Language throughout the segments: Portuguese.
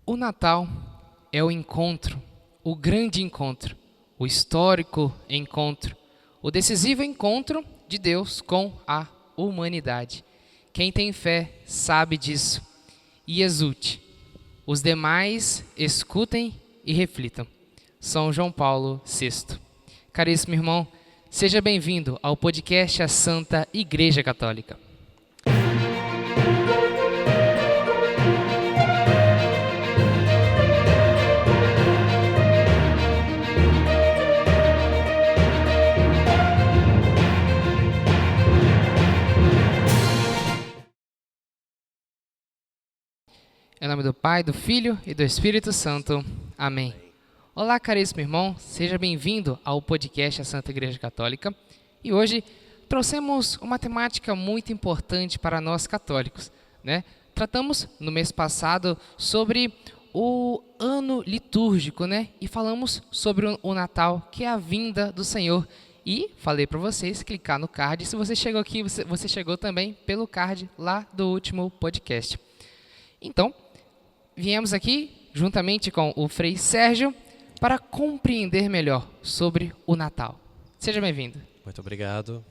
O Natal é o encontro, o grande encontro, o histórico encontro, o decisivo encontro de Deus com a humanidade. Quem tem fé sabe disso e exulte. Os demais escutem e reflitam. São João Paulo VI. Caríssimo irmão, seja bem-vindo ao podcast A Santa Igreja Católica. Em nome do Pai, do Filho e do Espírito Santo. Amém. Olá, caríssimo irmão, seja bem-vindo ao podcast A Santa Igreja Católica. E hoje trouxemos uma temática muito importante para nós católicos, né? Tratamos no mês passado sobre o ano litúrgico, né? E falamos sobre o Natal, que é a vinda do Senhor. E falei para vocês clicar no card. Se você chegou aqui, você chegou também pelo card lá do último podcast. Então, viemos aqui, juntamente com o Frei Sérgio, para compreender melhor sobre o Natal. Seja bem-vindo. Muito obrigado,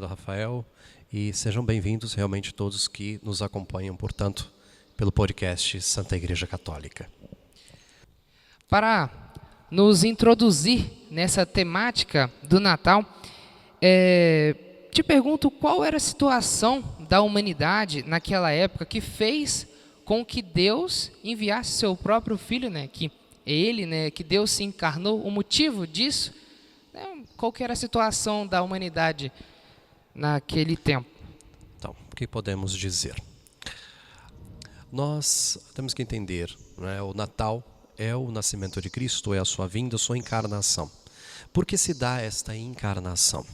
Rafael. E sejam bem-vindos realmente todos que nos acompanham, portanto, pelo podcast Santa Igreja Católica. Para nos introduzir nessa temática do Natal, te pergunto qual era a situação da humanidade naquela época que fez com que Deus enviasse seu próprio Filho, né? Que ele, né? Que Deus se encarnou. O motivo disso, né? Qual que era a situação da humanidade naquele tempo? Então, o que podemos dizer? Nós temos que entender, né? O Natal é o nascimento de Cristo, é a sua vinda, a sua encarnação. Por que se dá esta encarnação?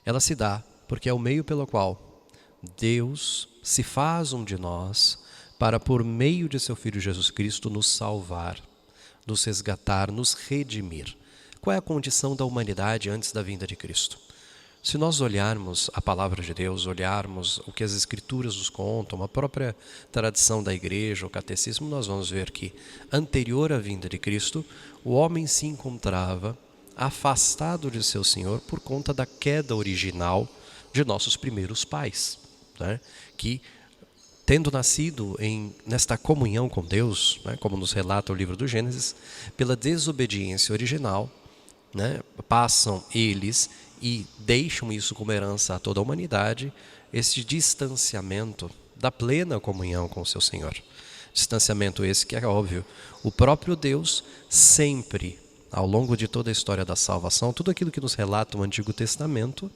Ela se dá porque é o meio pelo qual Deus se faz um de nós para, por meio de seu Filho Jesus Cristo, nos salvar, nos resgatar, nos redimir. Qual é a condição da humanidade antes da vinda de Cristo? Se nós olharmos a palavra de Deus, olharmos o que as Escrituras nos contam, a própria tradição da igreja, o catecismo, nós vamos ver que, anterior à vinda de Cristo, o homem se encontrava afastado de seu Senhor por conta da queda original de nossos primeiros pais, né? Que, tendo nascido nesta comunhão com Deus, né, como nos relata o livro do Gênesis, pela desobediência original, né, passam eles e deixam isso como herança a toda a humanidade, esse distanciamento da plena comunhão com o seu Senhor. Distanciamento esse que é óbvio. O próprio Deus sempre, ao longo de toda a história da salvação, tudo aquilo que nos relata o Antigo Testamento,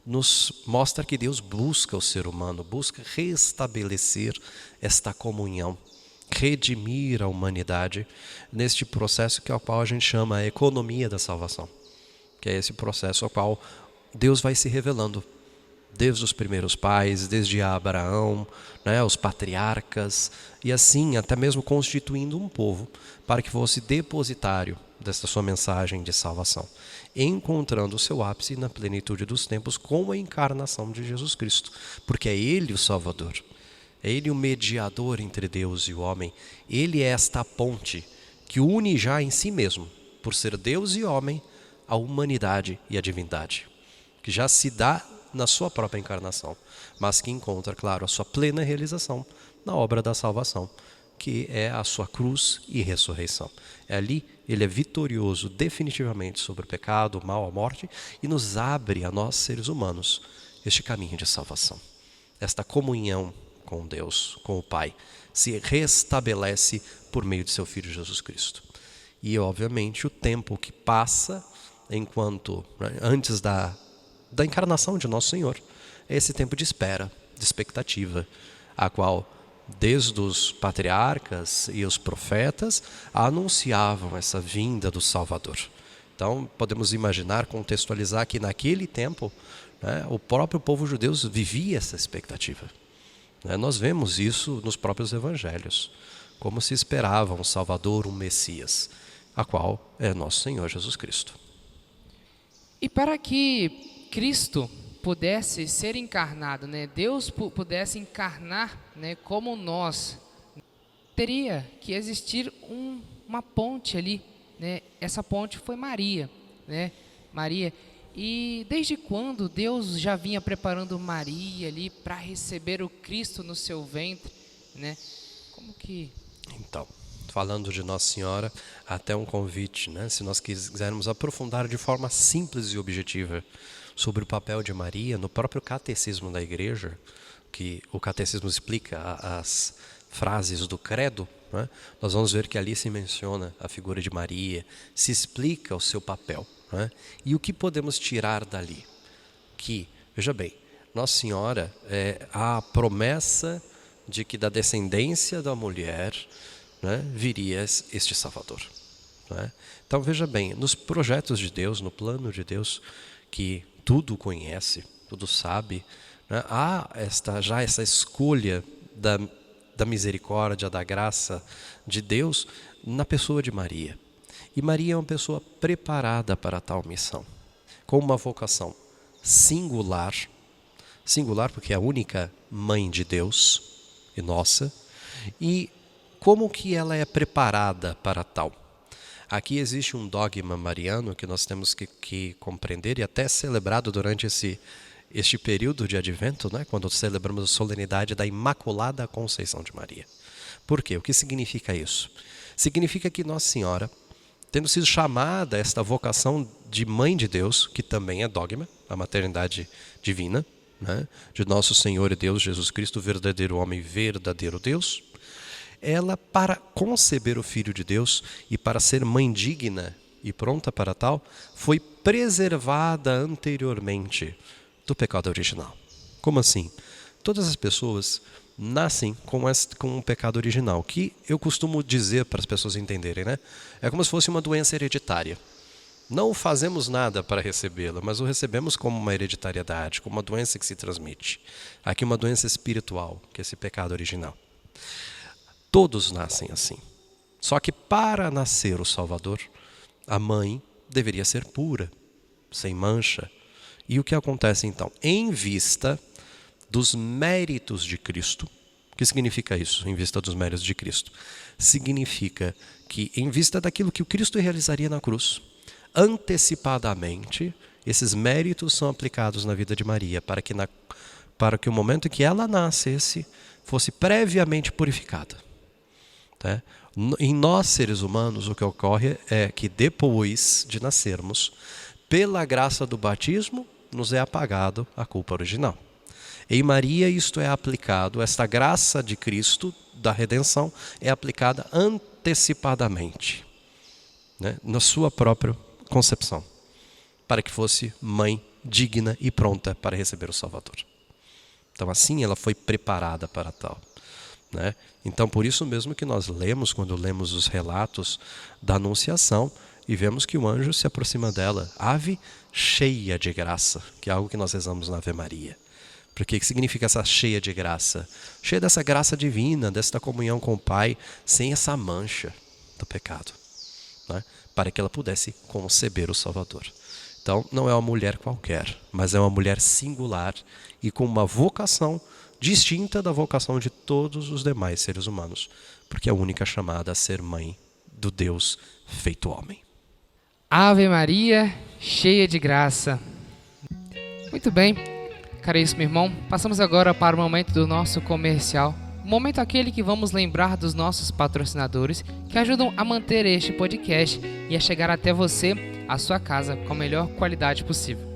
nos mostra que Deus busca o ser humano, busca restabelecer esta comunhão, redimir a humanidade neste processo que é o qual a gente chama a economia da salvação, que é esse processo ao qual Deus vai se revelando desde os primeiros pais, desde Abraão, né, os patriarcas, e assim até mesmo constituindo um povo para que fosse depositário desta sua mensagem de salvação, encontrando o seu ápice na plenitude dos tempos com a encarnação de Jesus Cristo, porque é Ele o Salvador, é Ele o mediador entre Deus e o homem, Ele é esta ponte que une já em si mesmo, por ser Deus e homem, a humanidade e a divindade, que já se dá na sua própria encarnação, mas que encontra, claro, a sua plena realização na obra da salvação, que é a sua cruz e ressurreição. Ali ele é vitorioso definitivamente sobre o pecado, o mal, a morte, e nos abre a nós, seres humanos, este caminho de salvação. Esta comunhão com Deus, com o Pai, se restabelece por meio de seu Filho Jesus Cristo. E, obviamente, o tempo que passa enquanto, antes da encarnação de Nosso Senhor, é esse tempo de espera, de expectativa, a qual desde os patriarcas e os profetas anunciavam essa vinda do Salvador. Então podemos imaginar, contextualizar que naquele tempo, né, o próprio povo judeu vivia essa expectativa, né? Nós vemos isso nos próprios evangelhos, como se esperava um Salvador, um Messias, a qual é nosso Senhor Jesus Cristo. E para que Cristo pudesse ser encarnado, né? Deus pudesse encarnar, né, como nós, teria que existir uma ponte ali, né? Essa ponte foi Maria, né? Maria. E desde quando Deus já vinha preparando Maria ali para receber o Cristo no seu ventre, né? Como que... Então, falando de Nossa Senhora, até um convite, né? Se nós quisermos aprofundar de forma simples e objetiva sobre o papel de Maria, no próprio catecismo da Igreja, que o catecismo explica as frases do credo, né? Nós vamos ver que ali se menciona a figura de Maria, se explica o seu papel, né? E o que podemos tirar dali? Que, veja bem, Nossa Senhora é a promessa de que da descendência da mulher, né, viria este Salvador, né? Então veja bem, nos projetos de Deus, no plano de Deus, que tudo conhece, tudo sabe, né, há já essa escolha da misericórdia, da graça de Deus na pessoa de Maria. E Maria é uma pessoa preparada para tal missão, com uma vocação singular, singular porque é a única mãe de Deus e nossa, e como que ela é preparada para tal? Aqui existe um dogma mariano que nós temos que compreender e até celebrado durante este período de advento, né, quando celebramos a solenidade da Imaculada Conceição de Maria. Por quê? O que significa isso? Significa que Nossa Senhora, tendo sido chamada a esta vocação de Mãe de Deus, que também é dogma, a maternidade divina, né, de nosso Senhor e Deus Jesus Cristo, verdadeiro homem, verdadeiro Deus, ela, para conceber o Filho de Deus e para ser mãe digna e pronta para tal, foi preservada anteriormente do pecado original. Como assim? Todas as pessoas nascem com um pecado original, que eu costumo dizer para as pessoas entenderem, né? É como se fosse uma doença hereditária. Não fazemos nada para recebê-la, mas o recebemos como uma hereditariedade, como uma doença que se transmite. Aqui uma doença espiritual, que é esse pecado original. Todos nascem assim. Só que para nascer o Salvador, a mãe deveria ser pura, sem mancha. E o que acontece então? Em vista dos méritos de Cristo, o que significa isso, em vista dos méritos de Cristo? Significa que, em vista daquilo que o Cristo realizaria na cruz, antecipadamente, esses méritos são aplicados na vida de Maria, para que o momento em que ela nascesse, fosse previamente purificada. Né? Em nós, seres humanos, o que ocorre é que depois de nascermos, pela graça do batismo, nos é apagado a culpa original. Em Maria isto é aplicado, esta graça de Cristo, da redenção, é aplicada antecipadamente, né, na sua própria concepção, para que fosse mãe digna e pronta para receber o Salvador. Então assim ela foi preparada para tal. Né? Então por isso mesmo que nós lemos, quando lemos os relatos da Anunciação, e vemos que o anjo se aproxima dela, ave cheia de graça, que é algo que nós rezamos na Ave Maria. Porque o que significa essa cheia de graça? Cheia dessa graça divina, desta comunhão com o Pai, sem essa mancha do pecado, né? Para que ela pudesse conceber o Salvador. Então não é uma mulher qualquer, mas é uma mulher singular e com uma vocação distinta da vocação de todos os demais seres humanos, porque é a única chamada a ser mãe do Deus feito homem. Ave Maria, cheia de graça. Muito bem, caríssimo irmão, passamos agora para o momento do nosso comercial. O momento aquele que vamos lembrar dos nossos patrocinadores que ajudam a manter este podcast e a chegar até você, a sua casa, com a melhor qualidade possível.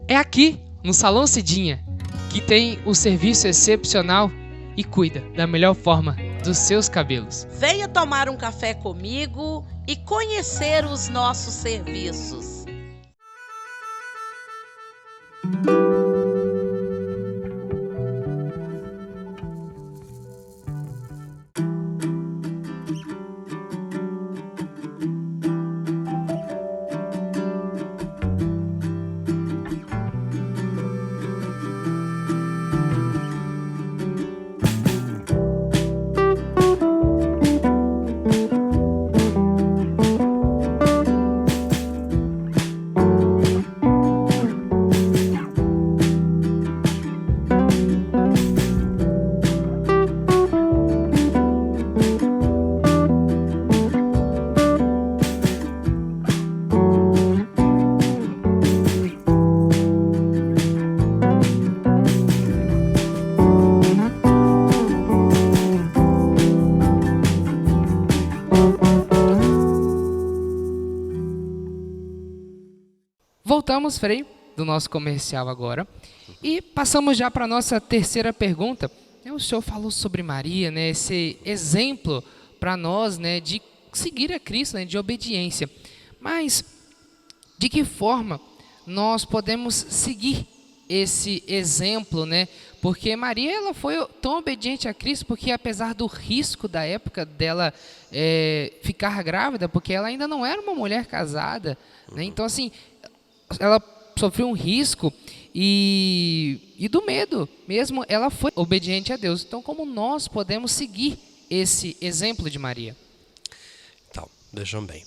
É aqui, no Salão Cidinha, que tem o serviço excepcional e cuida da melhor forma dos seus cabelos. Venha tomar um café comigo e conhecer os nossos serviços. voltamos, Frei, do nosso comercial agora. E passamos já para a nossa terceira pergunta. O senhor falou sobre Maria, né, esse exemplo para nós, né, de seguir a Cristo, né, de obediência. Mas de que forma nós podemos seguir esse exemplo, né? Porque Maria, ela foi tão obediente a Cristo, porque apesar do risco da época dela ficar grávida, porque ela ainda não era uma mulher casada, né? Então, assim, ela sofreu um risco e do medo mesmo, ela foi obediente a Deus. Então, como nós podemos seguir esse exemplo de Maria? Então, vejam bem.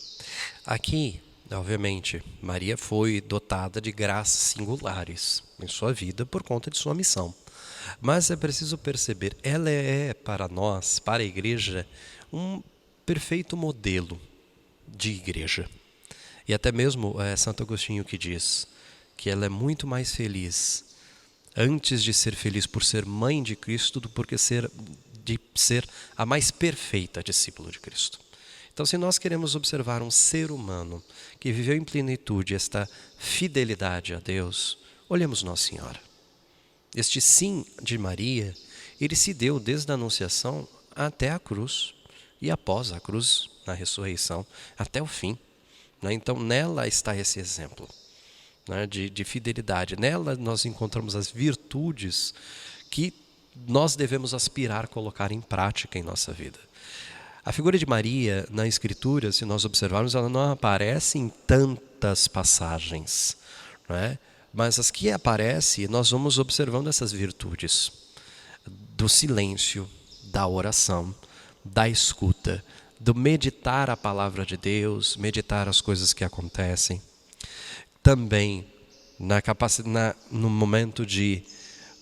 Aqui, obviamente, Maria foi dotada de graças singulares em sua vida por conta de sua missão. Mas é preciso perceber, ela é para nós, para a igreja, um perfeito modelo de igreja. E até mesmo Santo Agostinho que diz que ela é muito mais feliz antes de ser feliz por ser mãe de Cristo do que de ser a mais perfeita discípula de Cristo. Então, se nós queremos observar um ser humano que viveu em plenitude esta fidelidade a Deus, olhemos Nossa Senhora. Este sim de Maria, ele se deu desde a Anunciação até a cruz e após a cruz, na ressurreição, até o fim. Então, nela está esse exemplo de fidelidade. Nela nós encontramos as virtudes que nós devemos aspirar a colocar em prática em nossa vida. A figura de Maria na Escritura, se nós observarmos, ela não aparece em tantas passagens, não é? Mas as que aparecem, nós vamos observando essas virtudes do silêncio, da oração, da escuta, do meditar a palavra de Deus, meditar as coisas que acontecem. Também no momento de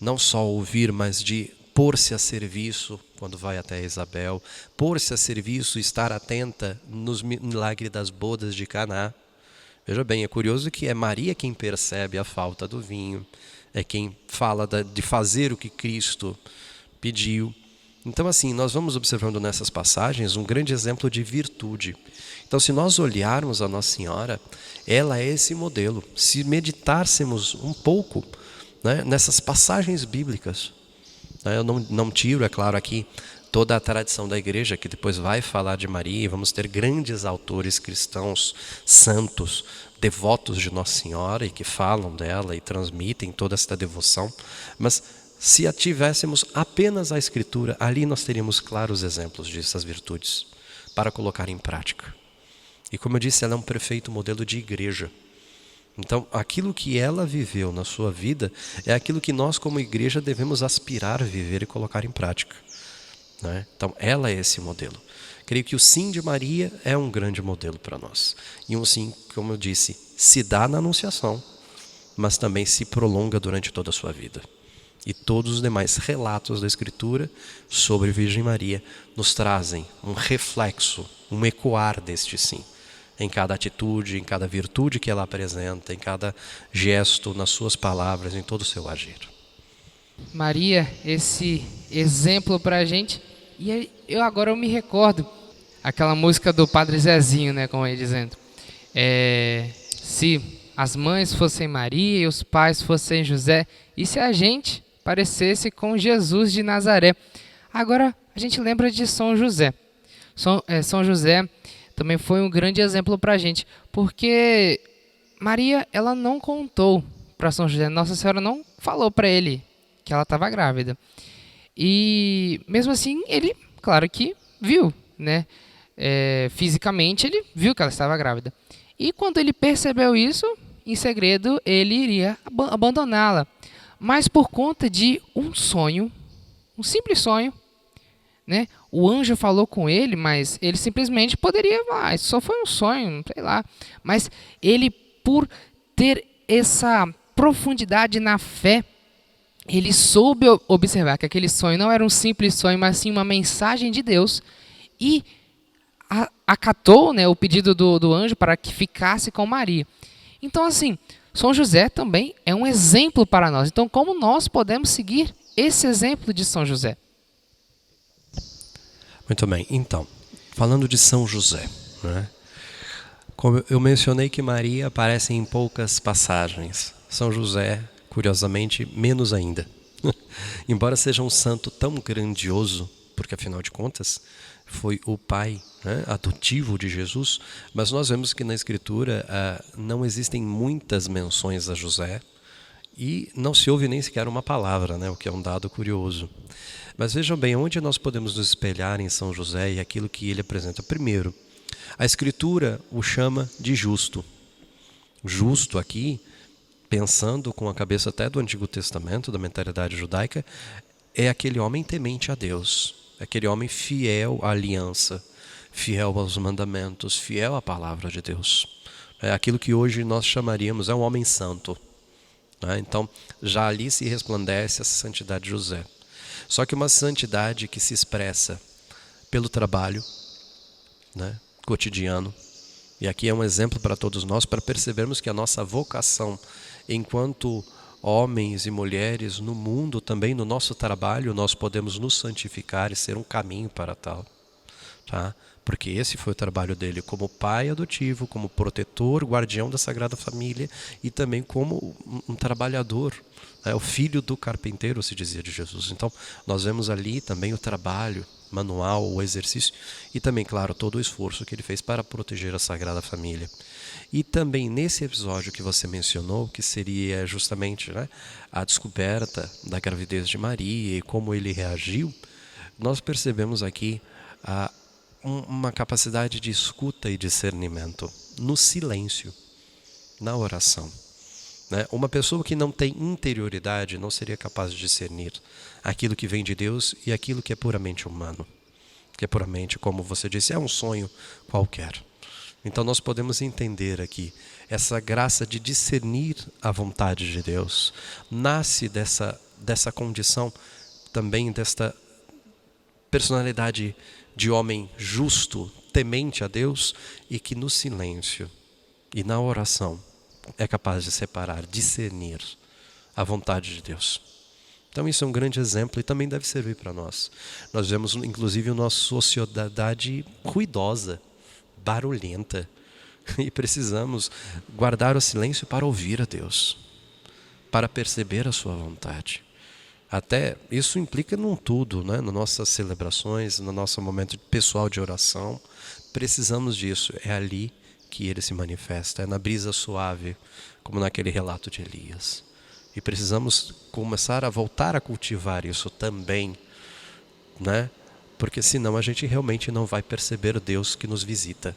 não só ouvir, mas de pôr-se a serviço, quando vai até Isabel, pôr-se a serviço, estar atenta nos milagres das bodas de Caná. Veja bem, é curioso que é Maria quem percebe a falta do vinho, é quem fala de fazer o que Cristo pediu. Então, assim, nós vamos observando nessas passagens um grande exemplo de virtude. Então, se nós olharmos a Nossa Senhora, ela é esse modelo. Se meditássemos um pouco, né, nessas passagens bíblicas, eu não tiro, é claro, aqui toda a tradição da igreja, que depois vai falar de Maria, e vamos ter grandes autores cristãos, santos, devotos de Nossa Senhora, e que falam dela e transmitem toda esta devoção. Mas se tivéssemos apenas a Escritura, ali nós teríamos claros exemplos dessas virtudes para colocar em prática. E como eu disse, ela é um perfeito modelo de igreja. Então, aquilo que ela viveu na sua vida é aquilo que nós, como igreja, devemos aspirar a viver e colocar em prática. Né? Então, ela é esse modelo. Creio que o sim de Maria é um grande modelo para nós. E um sim, como eu disse, se dá na Anunciação, mas também se prolonga durante toda a sua vida. E todos os demais relatos da Escritura sobre a Virgem Maria nos trazem um reflexo, um ecoar deste sim. Em cada atitude, em cada virtude que ela apresenta, em cada gesto, nas suas palavras, em todo o seu agir. Maria, esse exemplo para a gente. E agora eu me recordo aquela música do Padre Zezinho, né, como ele dizendo. Se as mães fossem Maria e os pais fossem José, e se a gente parecesse com Jesus de Nazaré. Agora a gente lembra de São José. São José também foi um grande exemplo para a gente, porque Maria, ela não contou para São José, Nossa Senhora não falou para ele que ela estava grávida. E mesmo assim, ele, claro que viu, né? Fisicamente, ele viu que ela estava grávida. E quando ele percebeu isso, em segredo, ele iria abandoná-la. Mas por conta de um sonho, um simples sonho, né? O anjo falou com ele, mas ele simplesmente poderia falar, isso só foi um sonho, sei lá. Mas ele, por ter essa profundidade na fé, ele soube observar que aquele sonho não era um simples sonho, mas sim uma mensagem de Deus. E acatou, né, o pedido do anjo para que ficasse com Maria. Então, assim, São José também é um exemplo para nós. Então, como nós podemos seguir esse exemplo de São José? Muito bem, então, falando de São José, né? Como eu mencionei que Maria aparece em poucas passagens, São José, curiosamente, menos ainda. Embora seja um santo tão grandioso, porque afinal de contas foi o pai, né, adotivo de Jesus, mas nós vemos que na Escritura não existem muitas menções a José e não se ouve nem sequer uma palavra, né, o que é um dado curioso. Mas vejam bem, onde nós podemos nos espelhar em São José e aquilo que ele apresenta? Primeiro, a Escritura o chama de justo. Justo aqui, pensando com a cabeça até do Antigo Testamento, da mentalidade judaica, é aquele homem temente a Deus, aquele homem fiel à aliança, fiel aos mandamentos, fiel à palavra de Deus. É aquilo que hoje nós chamaríamos, é um homem santo. Então, já ali se resplandece essa santidade de José. Só que uma santidade que se expressa pelo trabalho, né, cotidiano. E aqui é um exemplo para todos nós, para percebermos que a nossa vocação enquanto homens e mulheres no mundo, também no nosso trabalho, nós podemos nos santificar e ser um caminho para tal. Tá? Porque esse foi o trabalho dele como pai adotivo, como protetor, guardião da Sagrada Família e também como um trabalhador, né? O filho do carpinteiro, se dizia de Jesus. Então, nós vemos ali também o trabalho manual, o exercício e também, claro, todo o esforço que ele fez para proteger a Sagrada Família. E também nesse episódio que você mencionou, que seria justamente, né, a descoberta da gravidez de Maria e como ele reagiu, nós percebemos aqui uma capacidade de escuta e discernimento no silêncio, na oração. Né? Uma pessoa que não tem interioridade não seria capaz de discernir aquilo que vem de Deus e aquilo que é puramente humano, que é puramente, como você disse, é um sonho qualquer. Então nós podemos entender aqui, essa graça de discernir a vontade de Deus, nasce dessa condição também, desta personalidade de homem justo, temente a Deus e que no silêncio e na oração é capaz de separar, discernir a vontade de Deus. Então isso é um grande exemplo e também deve servir para nós. Nós vemos inclusive uma sociedade ruidosa, barulhenta, e precisamos guardar o silêncio para ouvir a Deus, para perceber a sua vontade. Até isso implica num tudo, né? Nas nossas celebrações, no nosso momento pessoal de oração, precisamos disso. É ali que ele se manifesta, é na brisa suave, como naquele relato de Elias. E precisamos começar a voltar a cultivar isso também, né? Porque senão a gente realmente não vai perceber o Deus que nos visita,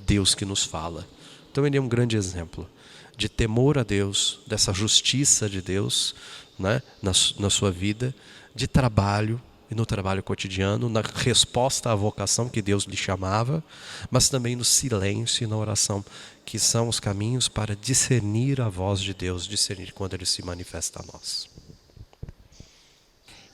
Deus que nos fala. Então ele é um grande exemplo de temor a Deus, dessa justiça de Deus, né, na sua vida, de trabalho e no trabalho cotidiano, na resposta à vocação que Deus lhe chamava, mas também no silêncio e na oração, que são os caminhos para discernir a voz de Deus, discernir quando ele se manifesta a nós.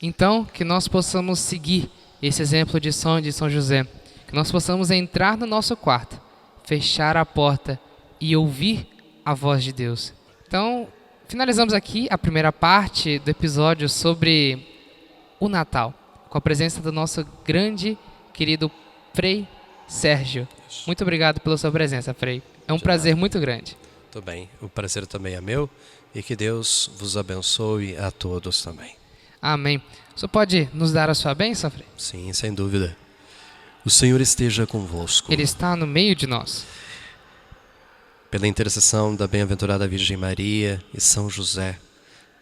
Então, que nós possamos seguir esse exemplo de São José, que nós possamos entrar no nosso quarto, fechar a porta e ouvir a voz de Deus. Então, finalizamos aqui a primeira parte do episódio sobre o Natal, com a presença do nosso grande, querido Frei Sérgio. Muito obrigado pela sua presença, Frei. É um prazer muito grande. Tudo bem, o prazer também é meu e que Deus vos abençoe a todos também. Amém. O senhor pode nos dar a sua bênção, Frei? Sim, sem dúvida. O Senhor esteja convosco. Ele está no meio de nós. Pela intercessão da bem-aventurada Virgem Maria e São José,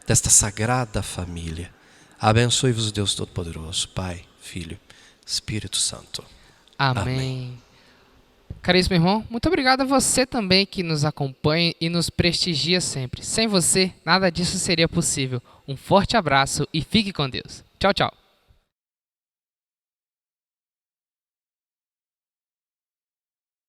desta sagrada família, abençoe-vos Deus Todo-Poderoso, Pai, Filho, Espírito Santo. Amém. Caríssimo irmão, muito obrigado a você também que nos acompanha e nos prestigia sempre. Sem você, nada disso seria possível. Um forte abraço e fique com Deus. Tchau, tchau.